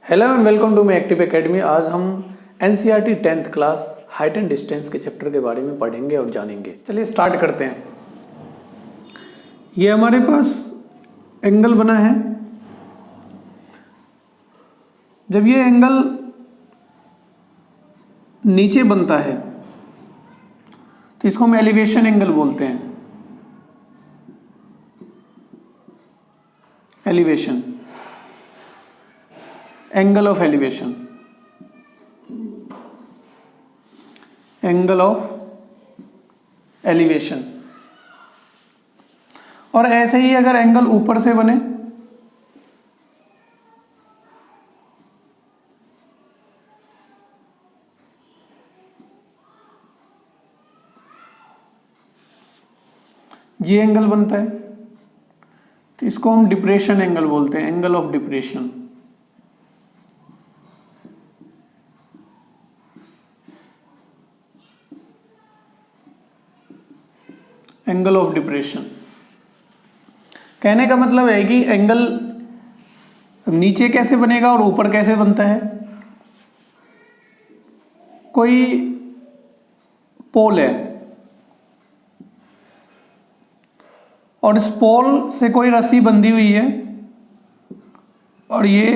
Hello and welcome to my active academy. आज हम NCERT 10th class height and distance के chapter के बारे में पढ़ेंगे और जानेंगे। चलिए स्टार्ट करते हैं। ये हमारे पास एंगल बना है। जब ये एंगल नीचे बनता है तो इसको हम एलिवेशन एंगल बोलते हैं। Elevation, angle of elevation, angle of elevation. और ऐसे ही अगर एंगल ऊपर से बने ये एंगल बनता है तो इसको हम डिप्रेशन एंगल बोलते हैं। Angle of depression, angle of depression. कहने का मतलब है कि एंगल नीचे कैसे बनेगा और ऊपर कैसे बनता है। कोई पोल है और इस पोल से कोई रस्सी बंधी हुई है और ये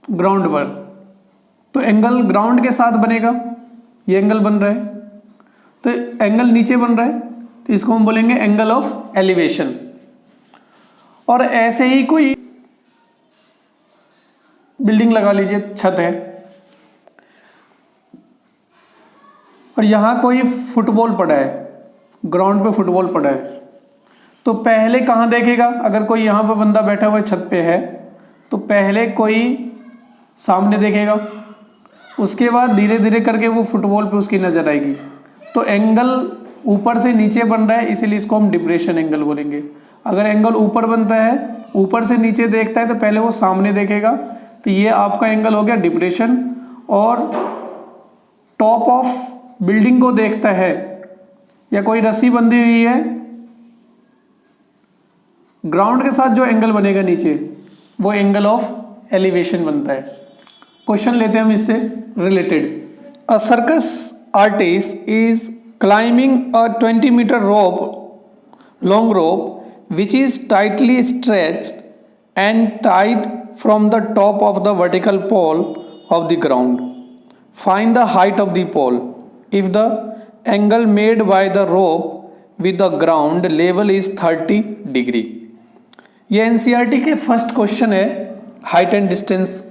ग्राउंड पर, तो एंगल ग्राउंड के साथ बनेगा। ये एंगल बन रहा है तो एंगल नीचे बन रहा है तो इसको हम बोलेंगे एंगल ऑफ एलिवेशन। और ऐसे ही कोई बिल्डिंग लगा लीजिए, छत है और यहां कोई फुटबॉल पड़ा है, ग्राउंड पे फुटबॉल पड़ा है, तो पहले कहां देखेगा? अगर कोई यहां पर बंदा बैठा हुआ छत पे है तो पहले कोई सामने देखेगा, उसके बाद धीरे धीरे करके वो फुटबॉल पे उसकी नजर आएगी। तो एंगल ऊपर से नीचे बन रहा है, इसीलिए इसको हम डिप्रेशन एंगल बोलेंगे। अगर एंगल ऊपर बनता है, ऊपर से नीचे देखता है तो पहले वो सामने देखेगा, तो ये आपका एंगल हो गया डिप्रेशन। और टॉप ऑफ बिल्डिंग को देखता है या कोई रस्सी बंधी हुई है, ग्राउंड के साथ जो एंगल बनेगा नीचे वो एंगल ऑफ एलिवेशन बनता है। क्वेश्चन लेते हैं हम इससे related. A circus artist is climbing a 20-meter long rope which is tightly stretched and tied from the top of the vertical pole of the ground. Find the height of the pole if the angle made by the rope with the ground level is 30 degree. ये NCERT के first question है height and distance,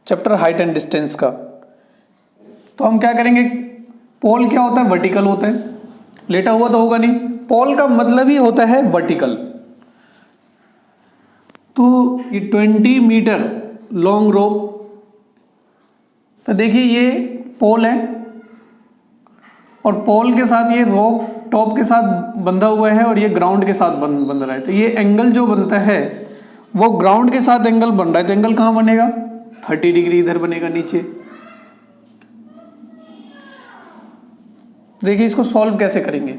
chapter height and distance का। तो हम क्या करेंगे? पोल क्या होता है? वर्टिकल होता है। लेटा हुआ तो होगा नहीं, पोल का मतलब ही होता है वर्टिकल। तो ये 20 मीटर लॉन्ग रोप, तो देखिए ये पोल है और पोल के साथ ये रोप टॉप के साथ बंधा हुआ है और ये ग्राउंड के साथ बंध रहा है। तो ये एंगल जो बनता है वो ग्राउंड के साथ एंगल बन रहा है, तो एंगल कहाँ बनेगा? 30 डिग्री इधर बनेगा नीचे। देखिए इसको सॉल्व कैसे करेंगे।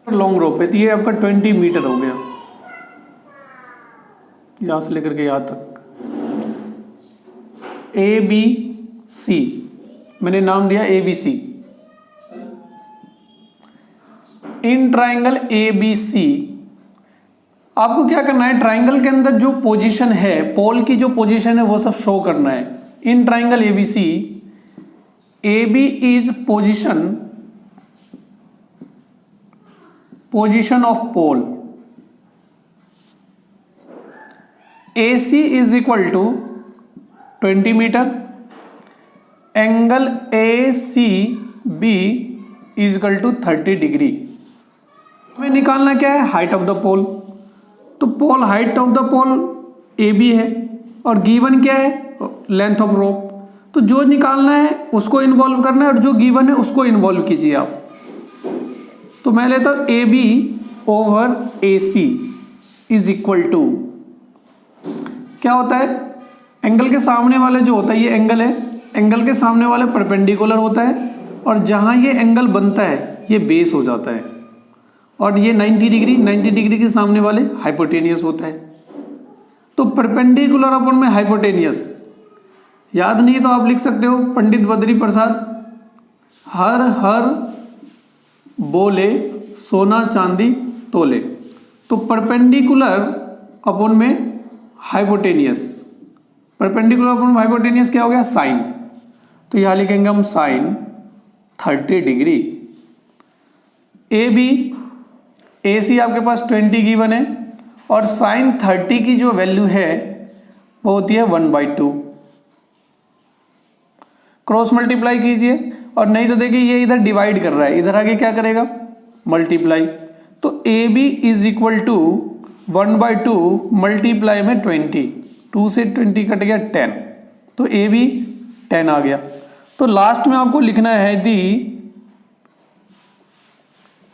लॉन्ग रोप है तो ये आपका 20 मीटर हो गया, यहां से लेकर के यहां तक। ए बी सी, मैंने नाम दिया A B C. In triangle A B C आपको क्या करना है? ट्राइंगल के अंदर जो पोजीशन है, पोल की जो पोजीशन है वो सब शो करना है। In triangle A B C, AB is position of pole, AC is equal to 20 meter, angle ACB is equal to 30 degree. हमें निकालना क्या है? Height of the pole. तो pole, height of the pole AB है और given क्या है? Length of rope. तो जो निकालना है उसको इन्वॉल्व करना है और जो गिवन है उसको इन्वॉल्व कीजिए आप। तो मैं लेता हूं A B over A C is equal to, क्या होता है? एंगल के सामने वाले जो होता है, ये एंगल है, एंगल के सामने वाले परपेंडिकुलर होता है और जहां ये एंगल बनता है ये बेस हो जाता है। और ये 90 डिग्री, 90 डिग्री के सामने वाले हाइपोटेनियस होता है। तो परपेंडिकुलर अपन में हाइपोटेनियस याद नहीं है तो आप लिख सकते हो पंडित बद्री प्रसाद, हर हर बोले सोना चांदी तोले। तो परपेंडिकुलर अपन में हाइपोटेनियस, परपेंडिकुलर अपन में हाइपोटेनियस क्या हो गया, साइन। तो यहां लिखेंगे हम साइन 30 डिग्री। ए बी, ए सी आपके पास 20 गिवन है और साइन 30 की जो वैल्यू है वो होती है 1/2। क्रॉस मल्टीप्लाई कीजिए, और नहीं तो देखिए ये इधर डिवाइड कर रहा है, इधर आगे क्या करेगा, मल्टीप्लाई। तो A B is equal to 1/2 multiply में 20, 2 से 20 कट गया 10, तो ए बी 10 आ गया। तो लास्ट में आपको लिखना है the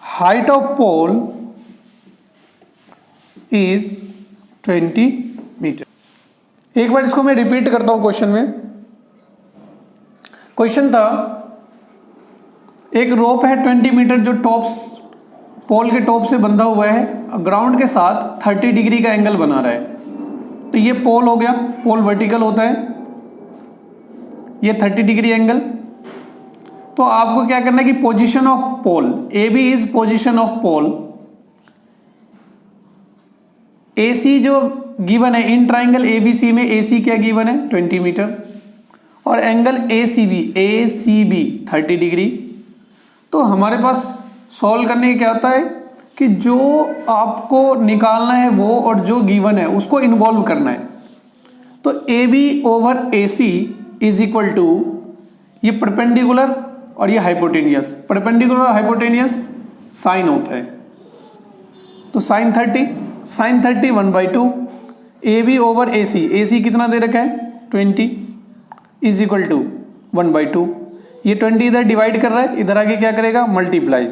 height of pole is 20 metre. एक बार इसको मैं रिपीट करता हूं क्वेश्चन में। क्वेश्चन था एक रोप है 20 मीटर जो पोल के टॉप से बंधा हुआ है, ग्राउंड के साथ 30 डिग्री का एंगल बना रहा है। तो ये पोल हो गया, पोल वर्टिकल होता है, ये 30 डिग्री एंगल। तो आपको क्या करना है कि position of pole, A B is position of pole, A C जो गिवन है इन ट्राइंगल ए बी सी में, ए सी क्या गिवन है 20 मीटर, और angle A C B 30 degree. तो हमारे पास सॉल्व करने का क्या होता है कि जो आपको निकालना है वो और जो गिवन है उसको इन्वॉल्व करना है। तो A B over A C is equal to ये परपेंडिकुलर और ये हाइपोटेनियस, परपेंडिकुलर और हाइपोटेनियस साइन होता है। तो sine 30 1/2 A B over A C कितना दे रखा है 20 इज इक्वल टू 1/2। ये 20 इधर डिवाइड कर रहा है, इधर आगे क्या करेगा मल्टीप्लाई,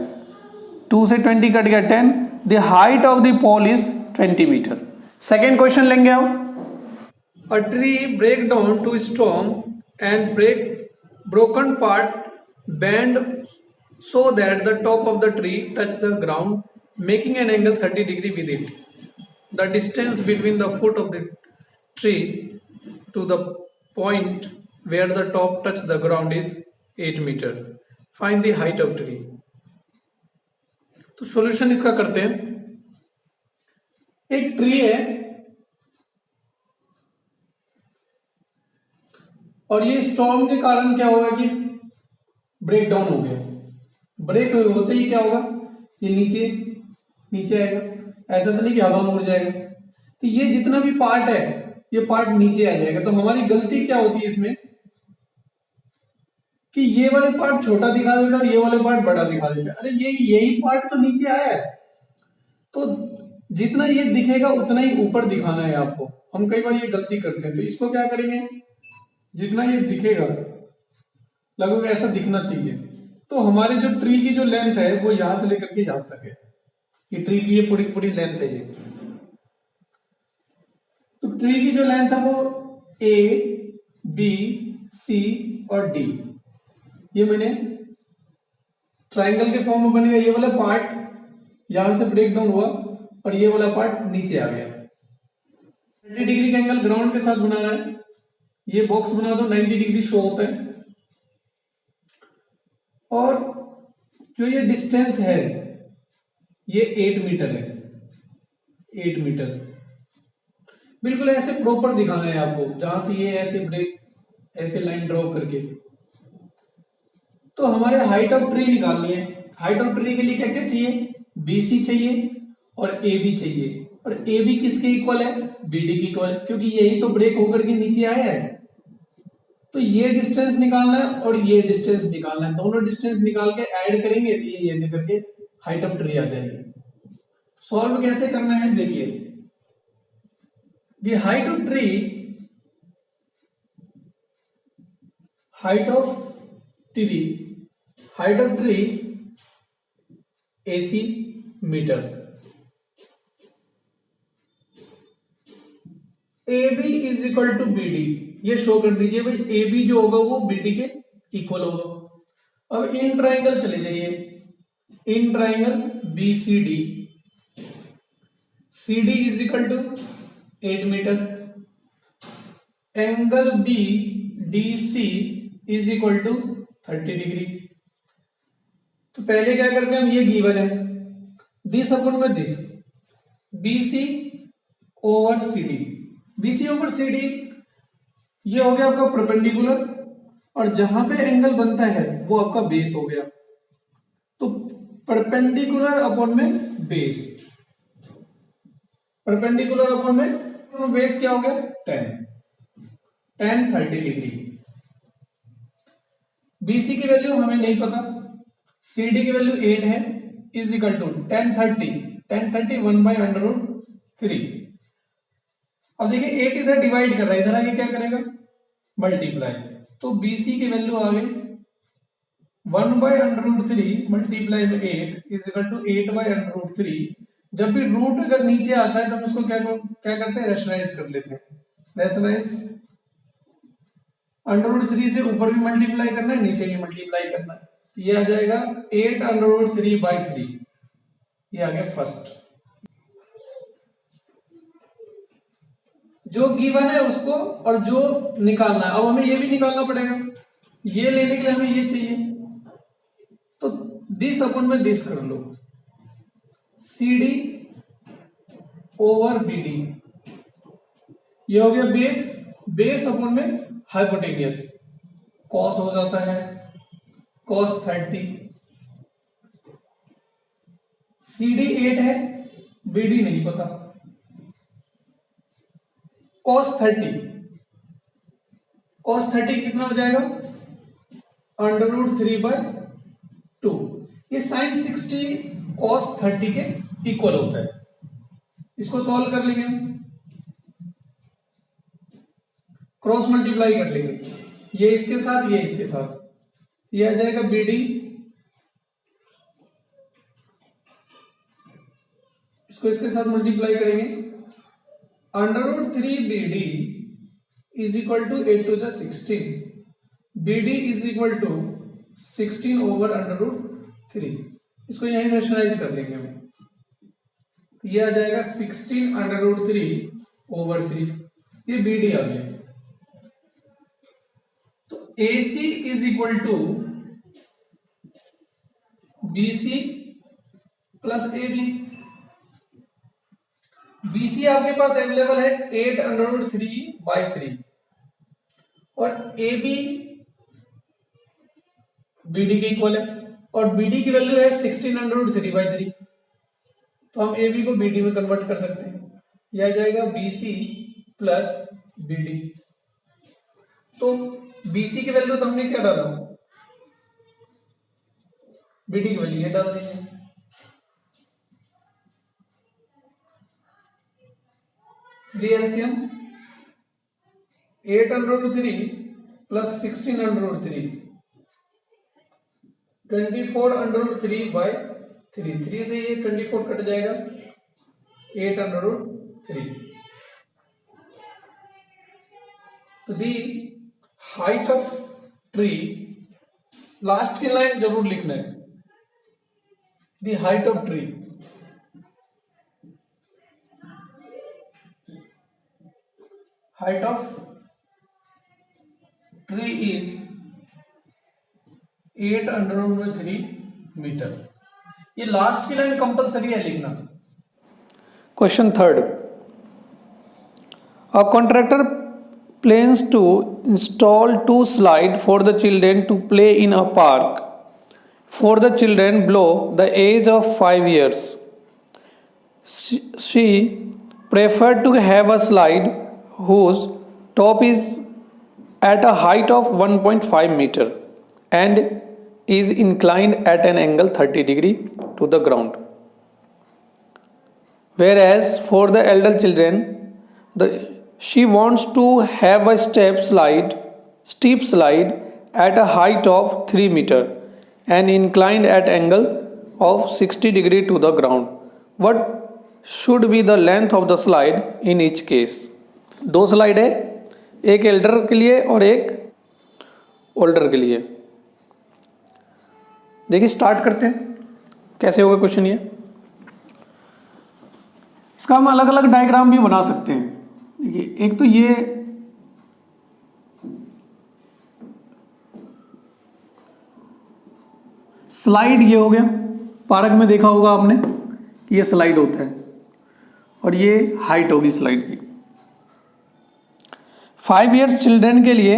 2 से 20 कट गया 10। The height of the pole is 20 metre. Second question लेंगे हम। A tree break down to storm and broken part bend so that the top of the tree touch the ground, making an angle 30 degree with it. The distance between the foot of the tree to the point where the top touch the ground is 8 meter. Find the height of tree. तो solution इसका करते हैं। एक tree है और ये storm के कारण क्या होगा कि ब्रेक डाउन हो गया। ब्रेक होते ही क्या होगा, ये नीचे आएगा, ऐसा तो नहीं कि हवा में उड़ जाएगा। तो ये जितना भी पार्ट है ये पार्ट नीचे आ जाएगा। तो हमारी गलती क्या होती है इसमें कि ये वाले पार्ट छोटा दिखा देता है और ये वाले पार्ट बड़ा दिखा देता है। अरे यही पार्ट तो नीचे आया है, तो जितना ये दिखेगा उतना ही ऊपर दिखाना है आपको। हम कई बार ये गलती करते हैं, तो इसको क्या करेंगे, जितना ये दिखेगा लगभग ऐसा दिखना चाहिए। तो हमारे जो ट्री की जो लेंथ है वो यहां से लेकर के यहां तक है, ये ट्री की ये पूरी लेंथ है ये। तो ट्री की जो लेंथ है वो ए बी सी और डी, ये मैंने ट्राइंगल के फॉर्म में बनेगा। ये वाला पार्ट यहां से ब्रेक डाउन हुआ और ये वाला पार्ट नीचे आ गया। 90 डिग्री का एंगल ग्राउंड के साथ बना रहा है, ये बॉक्स बना दो 90 डिग्री शो होता है। और जो ये डिस्टेंस है ये 8 मीटर है, 8 मीटर। बिल्कुल ऐसे प्रॉपर दिखाना है आपको, जहां से ये ऐसे ब्रेक ऐसे लाइन ड्रॉ करके। तो हमारे हाइट ऑफ ट्री निकालनी है। हाइट ऑफ ट्री के लिए क्या क्या चाहिए, BC चाहिए और AB चाहिए। और AB किसके इक्वल है, BD के इक्वल है, क्योंकि यही तो ब्रेक होकर के नीचे आया है। तो ये डिस्टेंस निकालना है और ये डिस्टेंस निकालना है, दोनों डिस्टेंस निकाल के ऐड करेंगे तो ये लेकर के हाइट ऑफ ट्री आ जाएगी। सॉल्व कैसे करना है देखिए, the height of tree, height of tree AC metre, AB is equal to BD, ये शो कर दीजिए भाई AB जो होगा वो BD के इक्वल होगा। अब इन ट्राइंगल चले जाइए, in triangle BCD, CD is equal to 8 metre, angle BDC is equal to 30 degree. तो पहले क्या करते हैं हम, ये गिवन है, दिस अपन में this, BC over CD, BC over CD ये हो गया आपका परपेंडिकुलर, और जहां पे एंगल बनता है वो आपका बेस हो गया। तो परपेंडिकुलर अपॉन में बेस, परपेंडिकुलर अपॉन में बेस क्या हो गया 10 30 डिग्री। BC की वैल्यू हमें नहीं पता, CD की वैल्यू 8 है, is equal to 10 30 1 by under root 3। अब देखिए 8 इधर डिवाइड कर रहा है, इधर आगे क्या करेगा मल्टीप्लाई, तो BC की वैल्यू आ गई 1 बाई अंडर रूट 3 मल्टीप्लाई में 8 is equal to 8 by under root 3। जब भी रूट अगर नीचे आता है तो हम उसको क्या करते हैं, रेशनलाइज कर लेते हैं। रेशनलाइज, अंडर रूट 3 से ऊपर भी मल्टीप्लाई करना है, नीचे भी मल्टीप्लाई करना है, तो ये आ जाएगा 8 अंडर रूट 3 बाई 3, ये आ गया फर्स्ट। जो गिवन है उसको और जो निकालना है, अब हमें ये भी निकालना पड़ेगा, ये लेने के लिए हमें ये चाहिए, तो दिस अपन में दिस कर लो, CD ओवर BD, ये हो गया बेस, बेस अपन में हाइपोटेनियस, कॉस हो जाता है cos 30, CD 8 है, BD नहीं पता, cos 30 कितना हो जाएगा अंडर रूट 3 बाय 2, ये साइन 60 cos 30 के इक्वल होता है। इसको सॉल्व कर लेंगे हम, क्रॉस मल्टीप्लाई कर लेंगे, ये इसके साथ ये इसके साथ, ये आ जाएगा BD, इसको इसके साथ मल्टीप्लाई करेंगे, under root 3 BD is equal to 8 to the 16, BD is equal to 16 over under root 3, इसको यहीं रेशनलाइज कर लेंगे हम, ये आ जाएगा 16 अंडर रूट 3 ओवर 3, ये BD आ गया। तो AC is equal to BC plus AB, BC आपके पास अवेलेबल है 8 अंडर रूट 3 बाई 3, और AB BD के इक्वल है, और BD की वैल्यू है 16 अंडर रूट 3 बाई 3, तो हम AB को BD में कन्वर्ट कर सकते हैं, यह आ जाएगा BC प्लस BD। तो BC की वैल्यू तो हमने क्या डाला, BD की वैल्यू ये डाल देंगे, LCM 8 under root 3 plus 16 under root 3, 24 under root 3 by 3 से ये 24 कट जाएगा, 8 अंडर रूट 3। तो the height of tree, last की लाइन जरूर लिखना है, the height of tree, height of tree is 8 under root 3 metre. ये लास्ट की लाइन कंपलसरी है लिखना। Question third, a contractor plans to install 2 slides for the children to play in a park for the children below the age of 5 years. She preferred to have a slide whose top is at a height of 1.5 meter and is inclined at an angle 30 degree to the ground. Whereas for the elder children, she wants to have a steep slide at a height of 3 meter and inclined at angle of 60 degree to the ground. What should be the length of the slide in each case? 2 slide है, एक Elder के लिए और एक older के लिए। देखिए start करते हैं, कैसे होगा क्वेश्चन ये। इसका हम अलग अलग डायग्राम भी बना सकते हैं। देखिए, एक तो ये स्लाइड ये हो गया, पार्क में देखा होगा आपने कि ये स्लाइड होता है, और ये हाइट होगी स्लाइड की। 5 इयर्स चिल्ड्रन के लिए,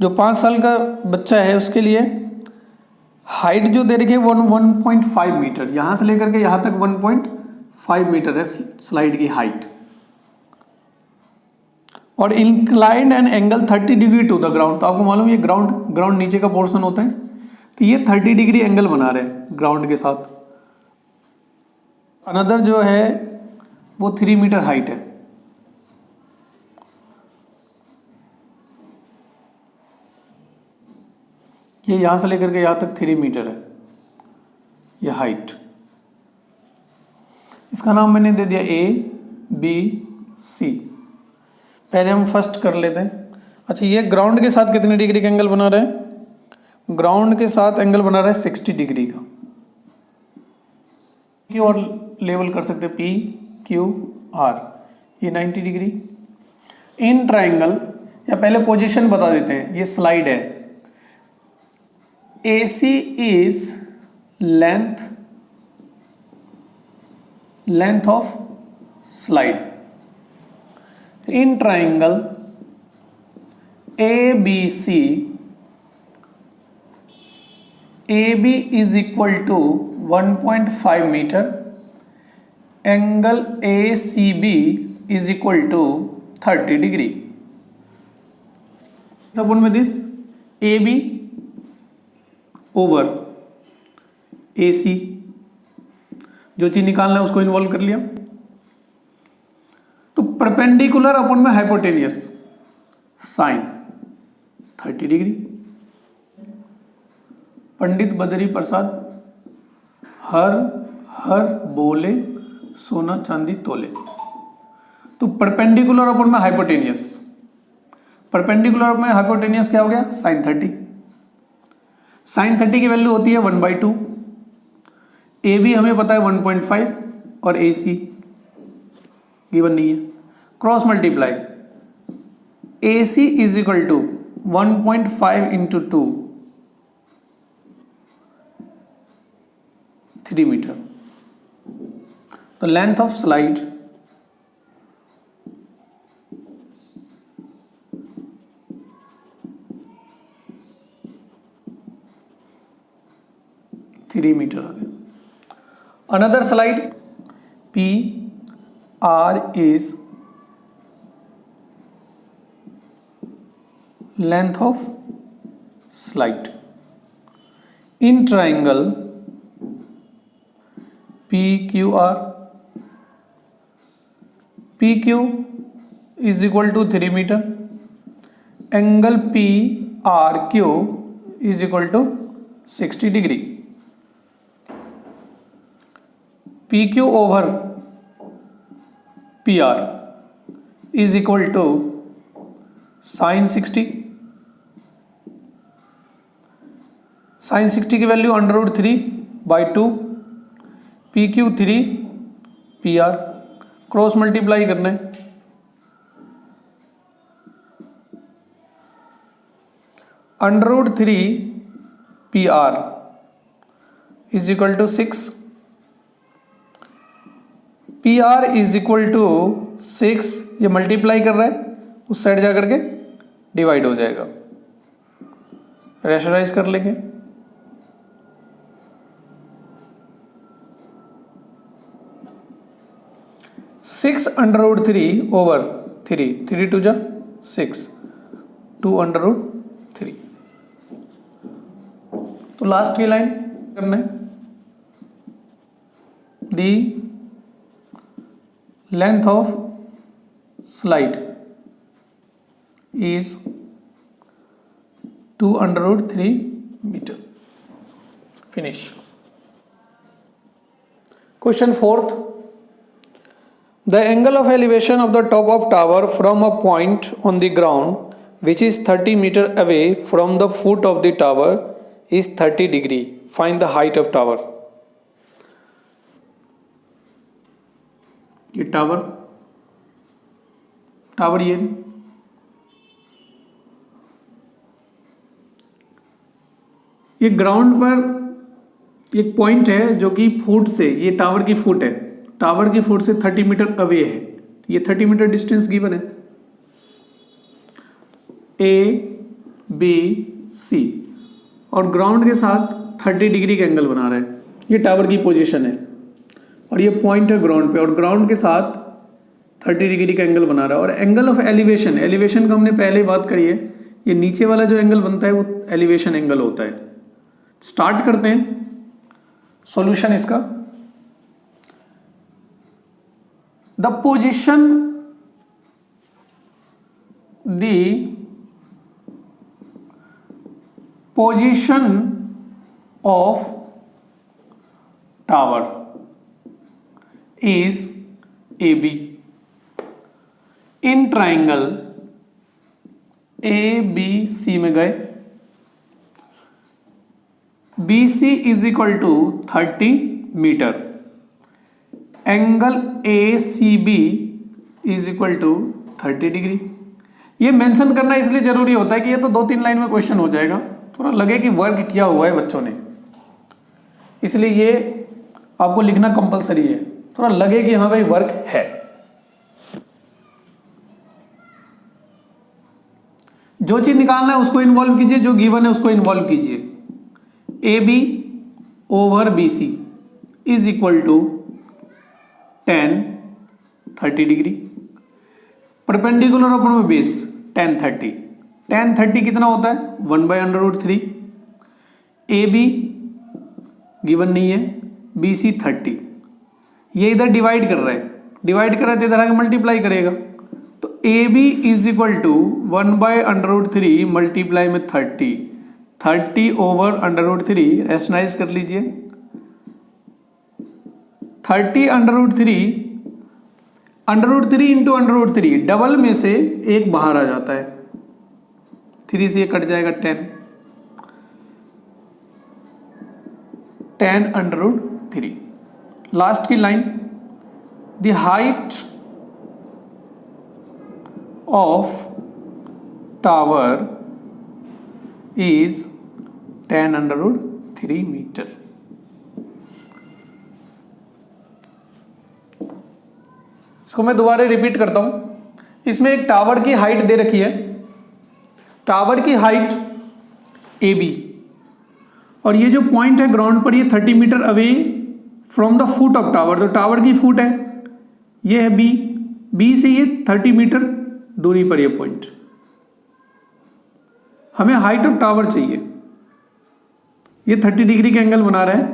जो 5 साल का बच्चा है उसके लिए हाइट जो दे रखी है 1.5 मीटर, यहाँ से लेकर के यहाँ तक 1.5 मीटर है स्लाइड की हाइट। और inclined and angle 30 degree to the ground. तो आपको मालूम ये ग्राउंड नीचे का पोर्शन होता है, तो ये 30 डिग्री एंगल बना रहे हैं ग्राउंड के साथ। अनदर जो है वो 3 मीटर हाइट है। ये यहां से लेकर के यहां तक 3 मीटर है ये हाइट। इसका नाम मैंने दे दिया ABC। पहले हम फर्स्ट कर लेते हैं। अच्छा, ये ग्राउंड के साथ कितने डिग्री का एंगल बना रहा है? ग्राउंड के साथ एंगल बना रहा है 60 डिग्री का। की और लेवल कर सकते PQR, ये 90 डिग्री। इन ट्राइंगल, या पहले पोजीशन बता देते हैं, ये स्लाइड है। AC is length of slide. In triangle ABC, AB is equal to 1.5 meter, angle ACB is equal to 30 degree. Suppose with this AB over AC, जो चीज निकालना है उसको इन्वॉल्व कर लिया। तो परपेंडिकुलर अपन में hypotenuse sign 30 degree. Pandit Badri Prasad हर बोले सोना चांदी तोले। तो परपेंडिकुलर अपन में हाइपोटेनियस, परपेंडिकुलर में हाइपोटेनियस क्या हो गया? साइन 30। साइन 30 की वैल्यू होती है 1/2। AB हमें पता है 1.5 और AC गिवन नहीं है। Cross multiply, AC is equal to 1.5 into 2, 3 metre. तो लेंथ ऑफ स्लाइड मीटर आ गया। Another slide PR is length of slide. In triangle PQR, PQ is equal to 3 meter, angle PRQ is equal to 60 degree. PQ over PR is equal to sin 60। sin 60 की वैल्यू √3/2, PQ 3, PR cross multiply करना है। √3 PR is equal to 6। PR is equal to 6, ये multiply कर रहा है, उस side जा करके डिवाइड हो जाएगा। रेशनलाइज कर लेंगे। सिक्स √3 ओवर 3, 3 2 जा 6, 2 √3। तो लास्ट की लाइन करना है, दी length of slide is 2 √3 meter. Finish. Question 4th. The angle of elevation of the top of tower from a point on the ground which is 30 meter away from the foot of the tower is 30 degree. Find the height of tower. ये tower, tower ये ground पर एक point है जो कि foot से, ये tower की फुट है, टावर की फुट से 30 मीटर अवे है। ये 30 मीटर डिस्टेंस गिवन है, ए बी सी, और ग्राउंड के साथ 30 डिग्री का एंगल बना रहा है। ये टावर की पोजीशन है और ये पॉइंट है ग्राउंड पे, और ग्राउंड के साथ 30 डिग्री का एंगल बना रहा है। और एंगल ऑफ एलिवेशन, एलिवेशन का हमने पहले ही बात करी है, ये नीचे वाला जो एंगल बनता है वो एलिवेशन एंगल होता है। स्टार्ट करते हैं सॉल्यूशन इसका। The position, position of tower is AB in triangle ABC में गए, BC is equal to 30 metre, angle ACB is equal to 30 degree. ये मेंशन करना इसलिए जरूरी होता है कि ये तो 2-3 लाइन में क्वेश्चन हो जाएगा, थोड़ा लगे कि वर्क किया हुआ है बच्चों ने, इसलिए ये आपको लिखना कंपलसरी है, थोड़ा लगे कि हाँ भाई वर्क है। जो चीज निकालना है उसको इन्वॉल्व कीजिए, जो गिवन है उसको इन्वॉल्व कीजिए। AB over BC is equal to tan 30 degree, perpendicular upon base tan 30, tan 30 कितना होता है 1/√3, AB गिवन नहीं है, BC 30, ये इधर डिवाइड कर रहा है, डिवाइड कर रहा है तो इधर आके मल्टीप्लाई करेगा, तो AB is equal to 1/√3 multiply में 30 ओवर √3, रेशनाइज कर लीजिए, 30 √3 इंटू √3, डबल में से एक बाहर आ जाता है, 3 से ये कट जाएगा 10 √3। लास्ट की line, the height of tower is 10 √3 metre. इसको मैं दोबारा रिपीट करता हूं। इसमें एक टावर की हाइट दे रखी है, टावर की हाइट AB, और ये जो पॉइंट है ग्राउंड पर, ये 30 metre away from the foot of tower, तो टावर की फुट है, ये है B से ये 30 मीटर दूरी पर ये पॉइंट। हमें हाइट ऑफ टावर चाहिए, ये 30 डिग्री का एंगल बना रहा है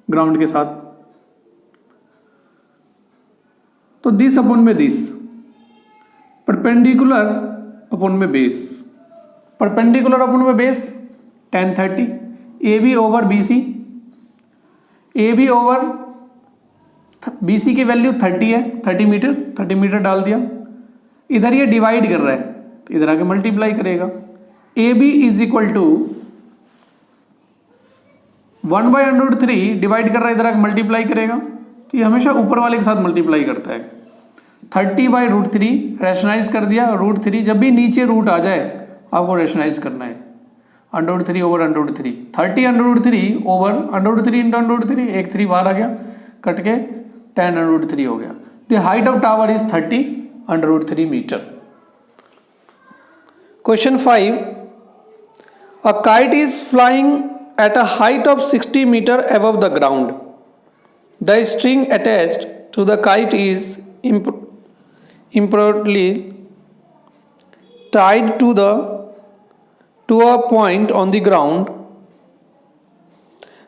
ग्राउंड के साथ, तो दिस अपॉन में दिस, परपेंडिकुलर अपॉन में बेस, परपेंडिकुलर अपॉन में base tan 30, AB over BC, AB over BC की वैल्यू 30 है, 30 मीटर डाल दिया, इधर ये डिवाइड कर रहा है तो इधर आके मल्टीप्लाई करेगा, AB is equal to 1/√3 divide कर रहा है, इधर आके मल्टीप्लाई करेगा, तो ये हमेशा ऊपर वाले के साथ मल्टीप्लाई करता है, 30/√3 रैशनाइज कर दिया, √3, जब भी नीचे रूट आ जाए आपको रैशनाइज करना है, √3 ओवर √3, 30 ओवर √3 इंटू √3, एक 3 बाहर आ गया, कट के 10 √3 हो गया। The height of tower is 30 √3 metre. Question 5, a kite is flying at a height of 60 meter above the ground. The string attached to the kite is improperly tied to a point on the ground.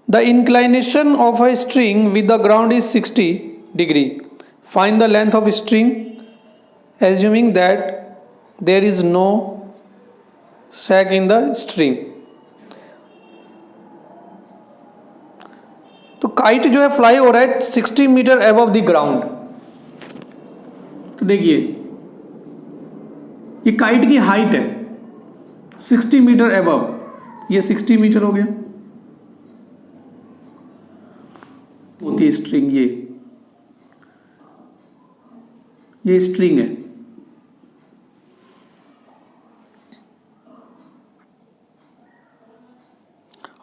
The inclination of a string with the ground is 60 degree. Find the length of string assuming that there is no sag in the string. तो kite जो है fly हो रहा है 60 metre above the ground. तो देखिए ये kite की हाइट है 60 मीटर अबव, ये 60 मीटर हो गया, होती स्ट्रिंग ये, ये स्ट्रिंग है,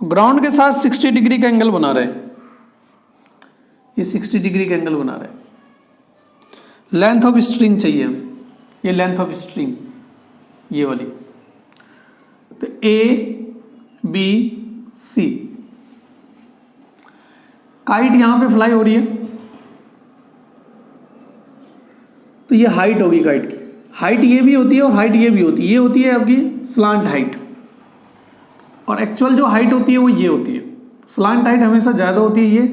ग्राउंड के साथ 60 डिग्री का एंगल बना रहे हैं, ये 60 डिग्री का एंगल बना रहे हैं। लेंथ ऑफ स्ट्रिंग चाहिए हमें, ये लेंथ ऑफ स्ट्रिंग ये वाली। तो A B C, काइट यहां पे फ्लाई हो रही है, तो ये हाइट होगी काइट की। हाइट ये भी होती है और हाइट ये भी होती है, ये होती है आपकी स्लांट हाइट, और एक्चुअल जो हाइट होती है वो ये होती है। स्लांट हाइट हमेशा ज़्यादा होती है, ये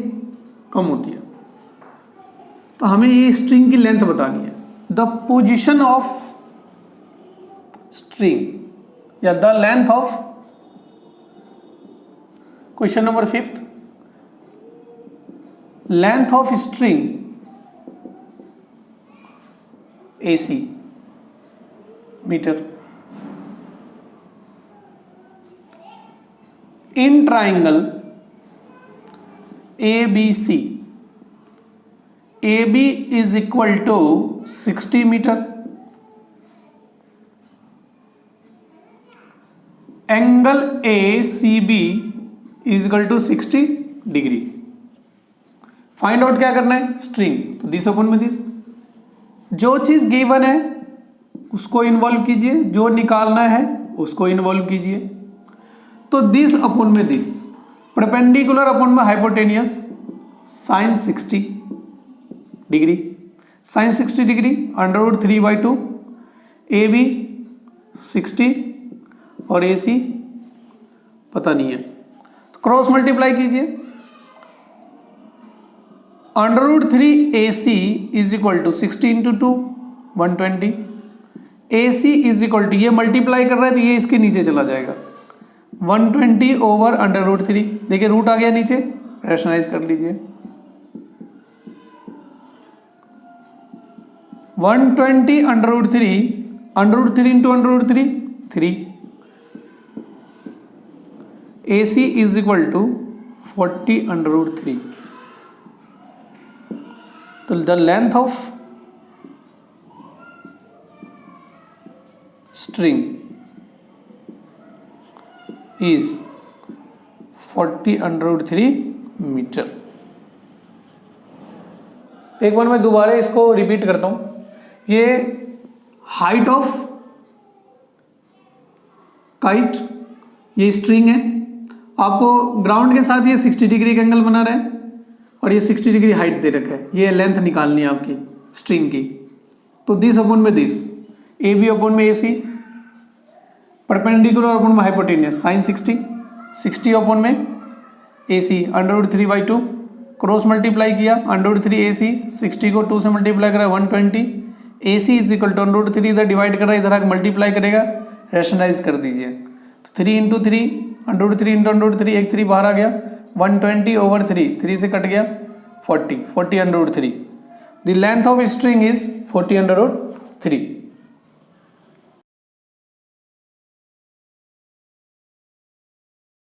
कम होती है। तो हमें ये स्ट्रिंग की लेंथ बतानी है। द पोजीशन ऑफ स्ट्रिंग या the length of, question number 5, length of string AC metre in triangle ABC, AB is equal to 60 metre, angle ACB is equal to 60 degree. Find out क्या करना है, string. तो this अपन में this, जो चीज given है उसको इन्वॉल्व कीजिए, जो निकालना है उसको इन्वॉल्व कीजिए। तो दिस अपन में दिस, परपेंडिकुलर अपन में hypotenuse, sine 60 degree, sine 60 degree √3/2, AB 60 और AC पता नहीं है, तो क्रॉस मल्टीप्लाई कीजिए। √3AC is equal to 60 × 2 120, AC is equal to, ये मल्टीप्लाई कर रहा है तो ये इसके नीचे चला जाएगा, 120 ओवर √3। देखिए रूट आ गया नीचे, रैशनलाइज कर लीजिए। 120 √3, √3 × √3 3, AC इज इक्वल टू 40 √3। तो the length of string is 40 √3 metre. एक बार मैं दोबारा इसको रिपीट करता हूं। ये हाइट ऑफ काइट, ये स्ट्रिंग है, आपको ग्राउंड के साथ ये 60 डिग्री का एंगल बना रहा है और ये 60 डिग्री हाइट दे रखा है, ये लेंथ निकालनी है आपकी स्ट्रिंग की। तो दिस अपन में दिस, AB अपन में AC, परपेंडिकुलर अपन में हाइपोटेनियस साइन 60, 60 अपन में AC √3/2, क्रॉस मल्टीप्लाई किया, √3AC 60 को 2 से मल्टीप्लाई करा 120, AC इज इक्वल टू √3 इधर डिवाइड कर रहा है, इधर आकर मल्टीप्लाई करेगा, रैशनलाइज कर दीजिए। तो 3 × 3 √3 × √3, एक 3 बाहर आ गया, 120 ओवर 3 से कट गया 40 √3। The length of string is 40 √3।